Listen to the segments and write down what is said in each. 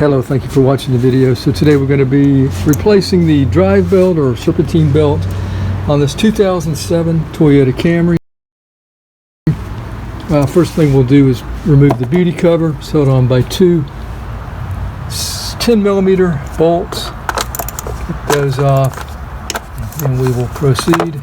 Hello, thank you for watching the video. So today we're going to be replacing the drive belt or serpentine belt on this 2007 Toyota Camry. First thing we'll do is remove the beauty cover. It's held on by two 10mm bolts. Get those off and we will proceed.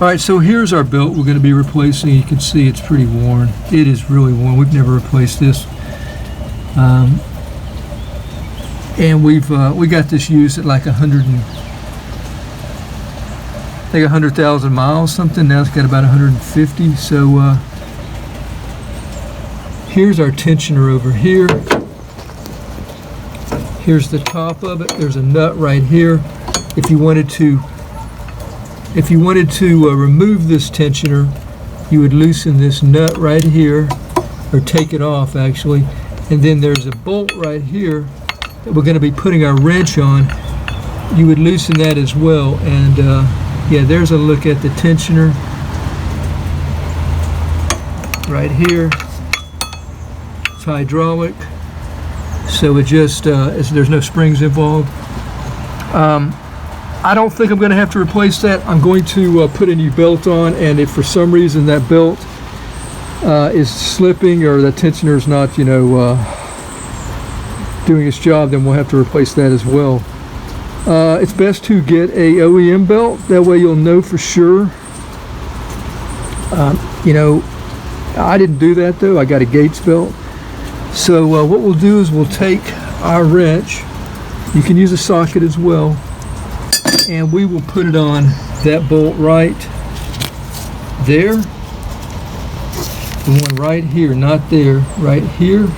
Alright, so here's our belt we're going to be replacing. You can see it's pretty worn. It is really worn. We've never replaced this. And we got this used at like 100,000 miles something. Now it's got about 150. So here's our tensioner over here. Here's the top of it. There's a nut right here. If you wanted to remove this tensioner, you would loosen this nut right here, or take it off actually, and then there's a bolt right here that we're going to be putting our wrench on. You would loosen that as well, and yeah, there's a look at the tensioner right here. It's hydraulic, so it just there's no springs involved. I don't think I'm going to have to replace that. I'm going to put a new belt on, and if for some reason that belt is slipping or the tensioner is not, doing its job, then we'll have to replace that as well. It's best to get a OEM belt. That way you'll know for sure. I didn't do that though. I got a Gates belt. So what we'll do is we'll take our wrench. You can use a socket as well. And we will put it on that bolt right there. The one right here, not there, right here.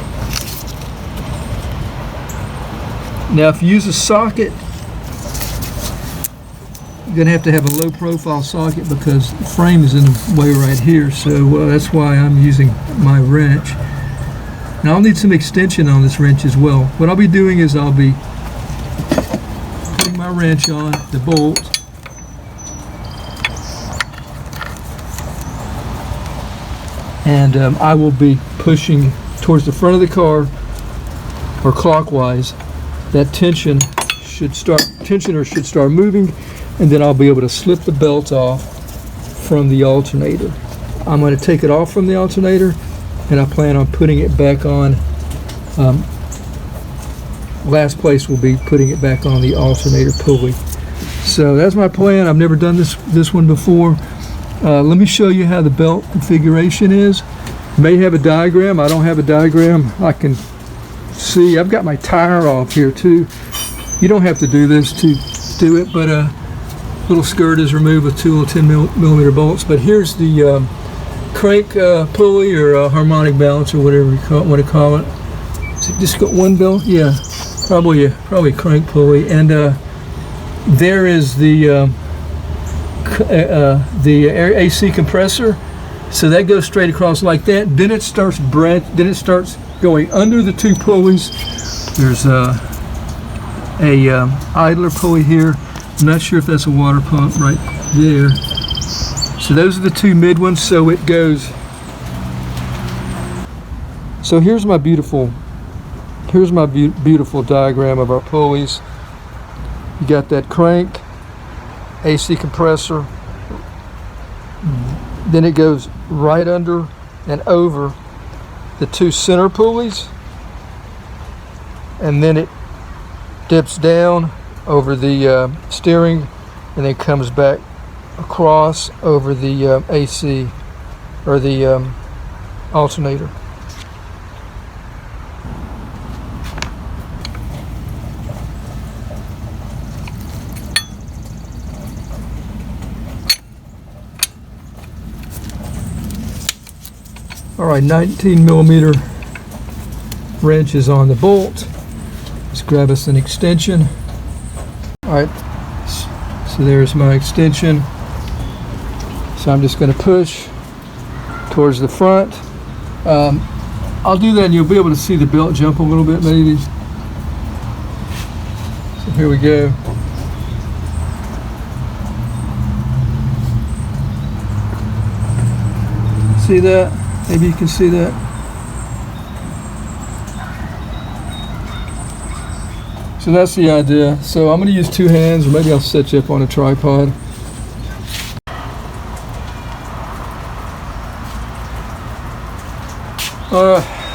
Now if you use a socket, you're going to have a low profile socket because the frame is in the way right here. So that's why I'm using my wrench. Now I'll need some extension on this wrench as well. What I'll be doing is I'll be my wrench on the bolt, and I will be pushing towards the front of the car, or clockwise. That tensioner should start moving, and then I'll be able to slip the belt off from the alternator. I'm going to take it off from the alternator, and I plan on putting it back on. Last place will be putting it back on the alternator pulley. So that's my plan. I've never done this one before. Let me show you how the belt configuration is. May have a diagram. I don't have a diagram. I can see. I've got my tire off here too. You don't have to do this to do it, but a little skirt is removed with two little 10mm bolts. But here's the crank pulley, or harmonic balance, or whatever you want to call it. Is it just got one belt? Yeah. Probably a crank pulley, and there is the AC compressor. So that goes straight across like that. Then it starts going under the two pulleys. There's a idler pulley here. I'm not sure if that's a water pump right there. So those are the two mid ones. So it goes. So here's my beautiful diagram of our pulleys. You got that crank, AC compressor, then it goes right under and over the two center pulleys, and then it dips down over the steering, and then comes back across over the AC, or the alternator. Alright, 19mm wrench is on the bolt. Let's grab us an extension. Alright, so there's my extension. So I'm just going to push towards the front. I'll do that and you'll be able to see the belt jump a little bit maybe. So here we go. See that? Maybe you can see that. So that's the idea. So I'm going to use two hands, or maybe I'll set you up on a tripod.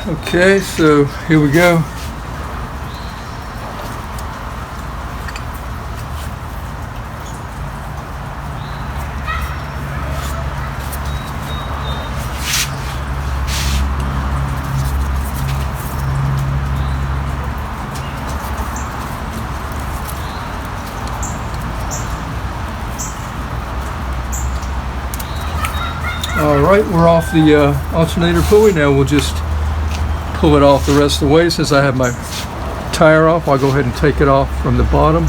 Okay, so here we go. All right, we're off the alternator pulley. Now we'll just pull it off the rest of the way. Since I have my tire off, I'll go ahead and take it off from the bottom.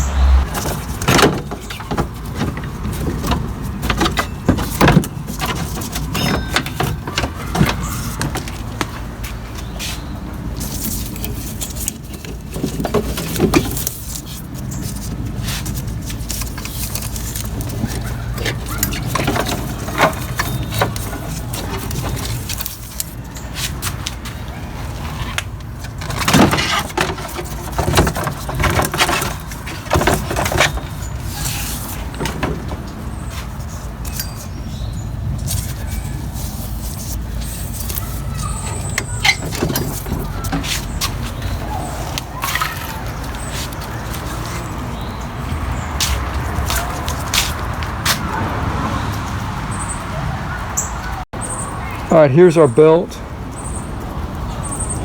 All right, here's our belt.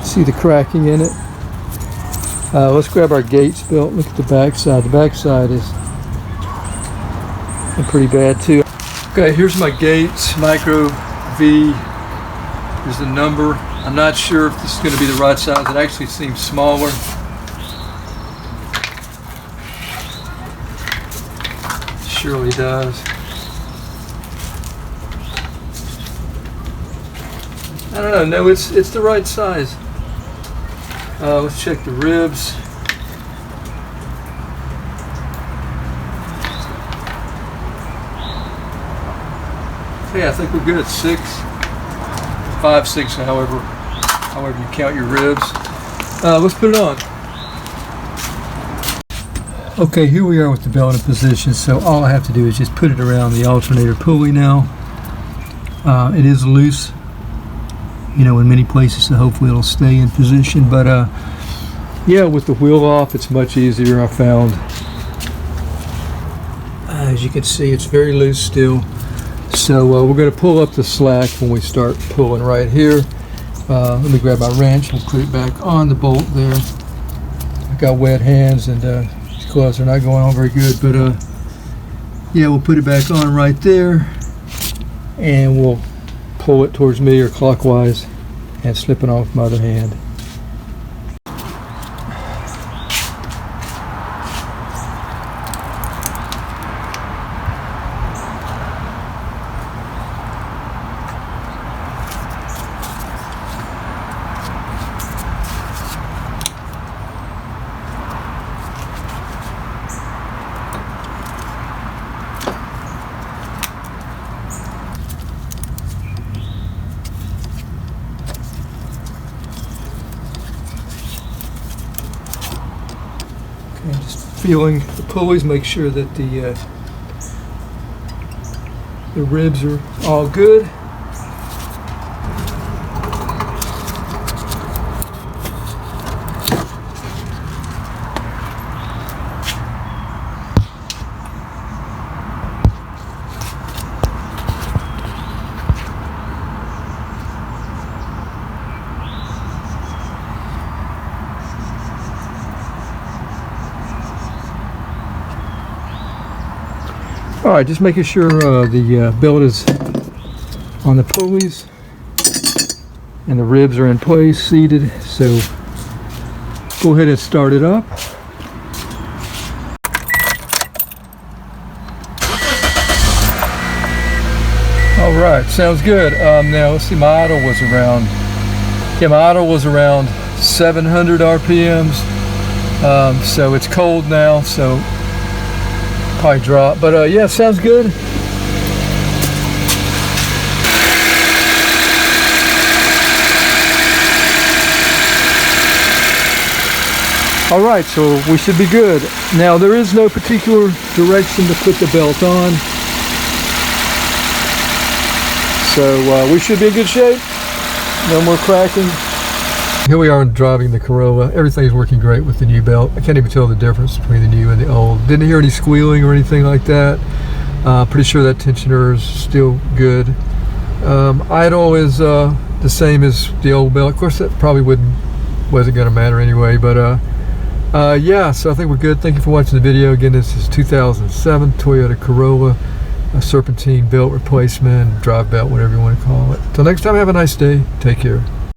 See the cracking in it. Let's grab our Gates belt. Look at the back side. The back side is pretty bad too. Okay, here's my Gates Micro V. Here's the number. I'm not sure if this is going to be the right size. It actually seems smaller. It surely does. I don't know. No, it's the right size. Let's check the ribs. Okay, I think we're good at 6, 5, 6, however you count your ribs. Let's put it on. Okay, here we are with the belt in position. So all I have to do is just put it around the alternator pulley now. It is loose, you know, in many places, so hopefully it'll stay in position. But yeah, with the wheel off, it's much easier, I found. As you can see, it's very loose still. So we're going to pull up the slack when we start pulling right here. Let me grab my wrench and put it back on the bolt there. I got wet hands, and these gloves are not going on very good, but yeah, we'll put it back on right there, and we'll pull it towards me or clockwise and slip it off my other hand. Just feeling the pulleys, make sure that the ribs are all good. All right, just making sure the belt is on the pulleys and the ribs are in place, seated. So go ahead and start it up. All right, sounds good. Now let's see, my idle was around, yeah, my idle was around 700 RPMs. So it's cold now, so probably drop, but yeah, sounds good. All right, so we should be good. Now, there is no particular direction to put the belt on. So we should be in good shape. No more cracking. Here we are driving the Corolla. Everything's working great with the new belt. I can't even tell the difference between the new and the old. Didn't hear any squealing or anything like that. Pretty sure that tensioner is still good. Idle is the same as the old belt. Of course, that probably wasn't going to matter anyway. But yeah, so I think we're good. Thank you for watching the video. Again, this is 2007 Toyota Corolla, a Serpentine belt replacement, drive belt, whatever you want to call it. Till next time, have a nice day. Take care.